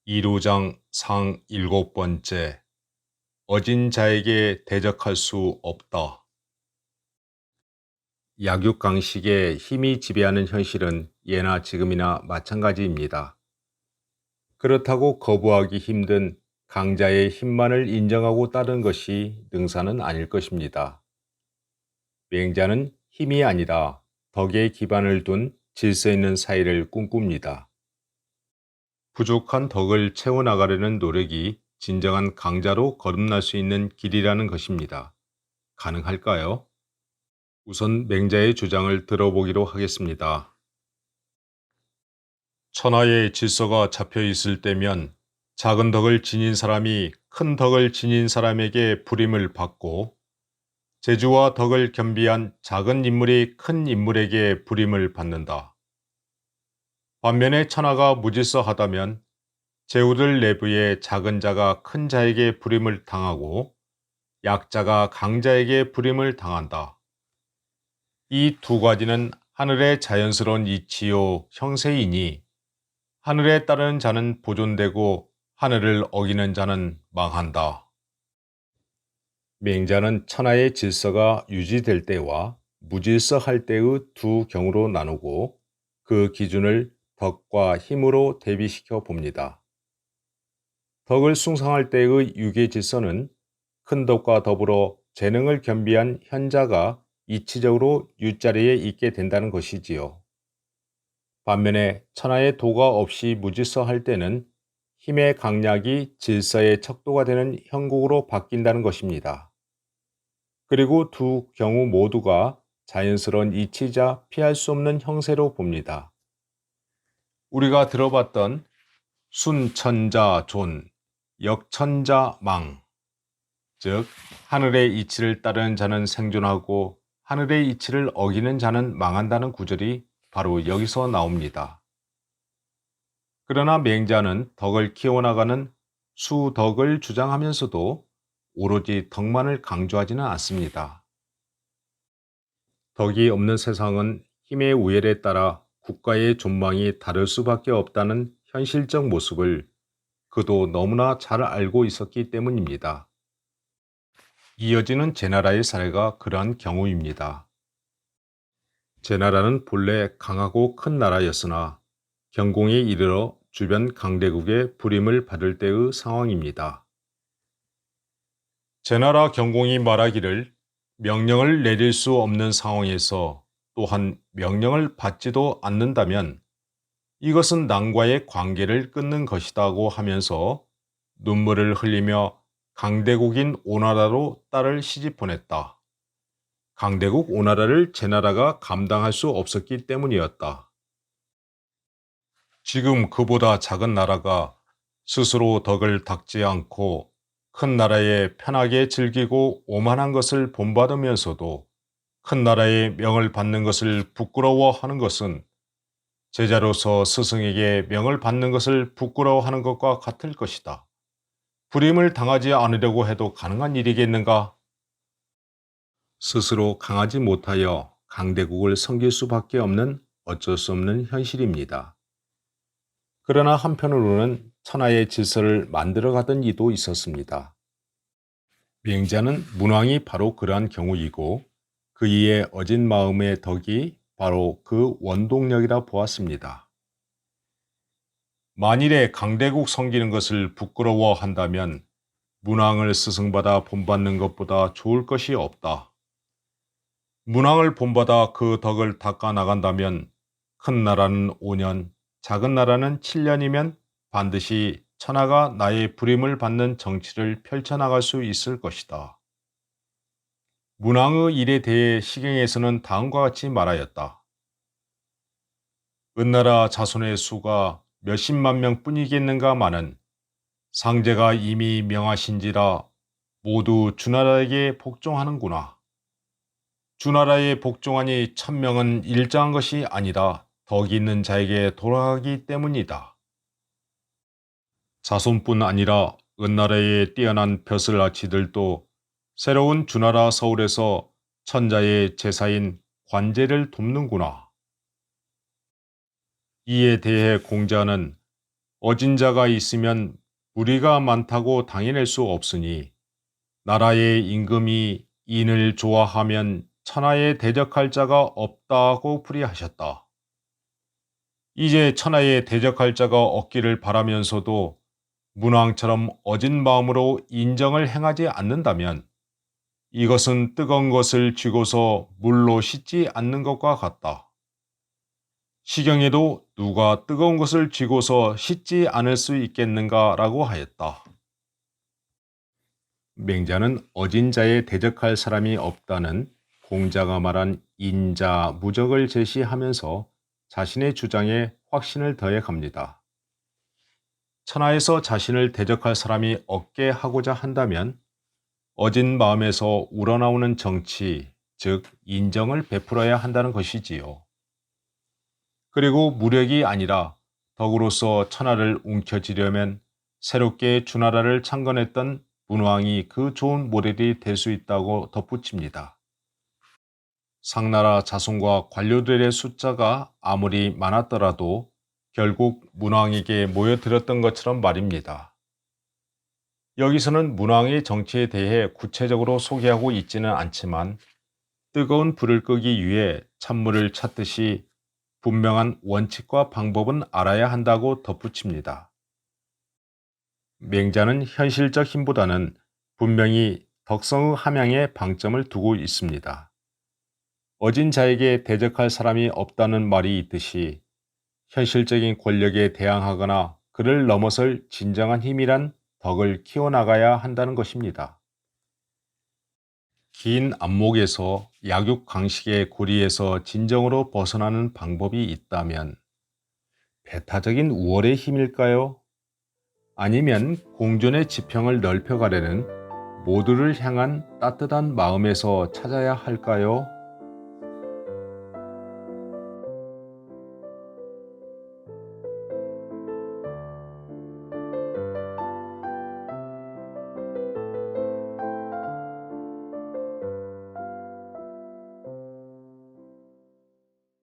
이루장 상 7번째. 어진 자에게 대적할 수 없다. 약육강식의 힘이 지배하는 현실은 예나 지금이나 마찬가지입니다. 그렇다고 거부하기 힘든 강자의 힘만을 인정하고 따르는 것이 능사는 아닐 것입니다. 맹자는 힘이 아니라 덕에 기반을 둔 질서 있는 사회를 꿈꿉니다. 부족한 덕을 채워나가려는 노력이 진정한 강자로 거듭날 수 있는 길이라는 것입니다. 가능할까요? 우선 맹자의 주장을 들어보기로 하겠습니다. 천하의 질서가 잡혀 있을 때면 작은 덕을 지닌 사람이 큰 덕을 지닌 사람에게 불임을 받고, 재주와 덕을 겸비한 작은 인물이 큰 인물에게 불임을 받는다. 반면에 천하가 무질서하다면 제후들 내부의 작은 자가 큰 자에게 불임을 당하고 약자가 강자에게 불임을 당한다. 이 두 가지는 하늘의 자연스러운 이치요 형세이니, 하늘에 따르는 자는 보존되고 하늘을 어기는 자는 망한다. 맹자는 천하의 질서가 유지될 때와 무질서할 때의 두 경우로 나누고 그 기준을 덕과 힘으로 대비시켜 봅니다. 덕을 숭상할 때의 유계 질서는 큰 덕과 더불어 재능을 겸비한 현자가 이치적으로 윗자리에 있게 된다는 것이지요. 반면에 천하의 도가 없이 무질서할 때는 힘의 강약이 질서의 척도가 되는 형국으로 바뀐다는 것입니다. 그리고 두 경우 모두가 자연스러운 이치자 피할 수 없는 형세로 봅니다. 우리가 들어봤던 순천자 존, 역천자 망, 즉 하늘의 이치를 따르는 자는 생존하고 하늘의 이치를 어기는 자는 망한다는 구절이 바로 여기서 나옵니다. 그러나 맹자는 덕을 키워나가는 수덕을 주장하면서도 오로지 덕만을 강조하지는 않습니다. 덕이 없는 세상은 힘의 우열에 따라 국가의 존망이 다를 수밖에 없다는 현실적 모습을 그도 너무나 잘 알고 있었기 때문입니다. 이어지는 제나라의 사례가 그러한 경우입니다. 제나라는 본래 강하고 큰 나라였으나 경공에 이르러 주변 강대국의 불임을 받을 때의 상황입니다. 제나라 경공이 말하기를 명령을 내릴 수 없는 상황에서 또한 명령을 받지도 않는다면 이것은 남과의 관계를 끊는 것이다고 하면서 눈물을 흘리며 강대국인 오나라로 딸을 시집 보냈다. 강대국 오나라를 제나라가 감당할 수 없었기 때문이었다. 지금 그보다 작은 나라가 스스로 덕을 닦지 않고 큰 나라에 편하게 즐기고 오만한 것을 본받으면서도 큰 나라의 명을 받는 것을 부끄러워하는 것은 제자로서 스승에게 명을 받는 것을 부끄러워하는 것과 같을 것이다. 불임을 당하지 않으려고 해도 가능한 일이겠는가? 스스로 강하지 못하여 강대국을 섬길 수밖에 없는 어쩔 수 없는 현실입니다. 그러나 한편으로는 천하의 질서를 만들어가던 이도 있었습니다. 맹자는 문왕이 바로 그러한 경우이고 그 이의 어진 마음의 덕이 바로 그 원동력이라 보았습니다. 만일에 강대국 섬기는 것을 부끄러워한다면 문왕을 스승받아 본받는 것보다 좋을 것이 없다. 문왕을 본받아 그 덕을 닦아 나간다면 큰 나라는 5년, 작은 나라는 7년이면 반드시 천하가 나의 불임을 받는 정치를 펼쳐나갈 수 있을 것이다. 문왕의 일에 대해 시경에서는 다음과 같이 말하였다. 은나라 자손의 수가 몇십만 명뿐이겠는가마는 상제가 이미 명하신지라 모두 주나라에게 복종하는구나. 주나라에 복종하니 천명은 일정한 것이 아니다. 덕이 있는 자에게 돌아가기 때문이다. 자손뿐 아니라 은나라의 뛰어난 벼슬아치들도 새로운 주나라 서울에서 천자의 제사인 관제를 돕는구나. 이에 대해 공자는 어진 자가 있으면 무리가 많다고 당해낼 수 없으니 나라의 임금이 인을 좋아하면 천하에 대적할 자가 없다고 풀이하셨다. 이제 천하에 대적할 자가 없기를 바라면서도 문왕처럼 어진 마음으로 인정을 행하지 않는다면 이것은 뜨거운 것을 쥐고서 물로 씻지 않는 것과 같다. 시경에도 누가 뜨거운 것을 쥐고서 씻지 않을 수 있겠는가라고 하였다. 맹자는 어진 자에 대적할 사람이 없다는 공자가 말한 인자, 무적을 제시하면서 자신의 주장에 확신을 더해 갑니다. 천하에서 자신을 대적할 사람이 없게 하고자 한다면 어진 마음에서 우러나오는 정치, 즉 인정을 베풀어야 한다는 것이지요. 그리고 무력이 아니라 덕으로서 천하를 움켜쥐려면 새롭게 주나라를 창건했던 문왕이 그 좋은 모델이 될 수 있다고 덧붙입니다. 상나라 자손과 관료들의 숫자가 아무리 많았더라도 결국 문왕에게 모여들었던 것처럼 말입니다. 여기서는 문왕의 정치에 대해 구체적으로 소개하고 있지는 않지만 뜨거운 불을 끄기 위해 찬물을 찾듯이 분명한 원칙과 방법은 알아야 한다고 덧붙입니다. 맹자는 현실적 힘보다는 분명히 덕성의 함양에 방점을 두고 있습니다. 어진 자에게 대적할 사람이 없다는 말이 있듯이 현실적인 권력에 대항하거나 그를 넘어설 진정한 힘이란 덕을 키워나가야 한다는 것입니다. 긴 안목에서 약육강식의 고리에서 진정으로 벗어나는 방법이 있다면 배타적인 우월의 힘일까요? 아니면 공존의 지평을 넓혀가려는 모두를 향한 따뜻한 마음에서 찾아야 할까요?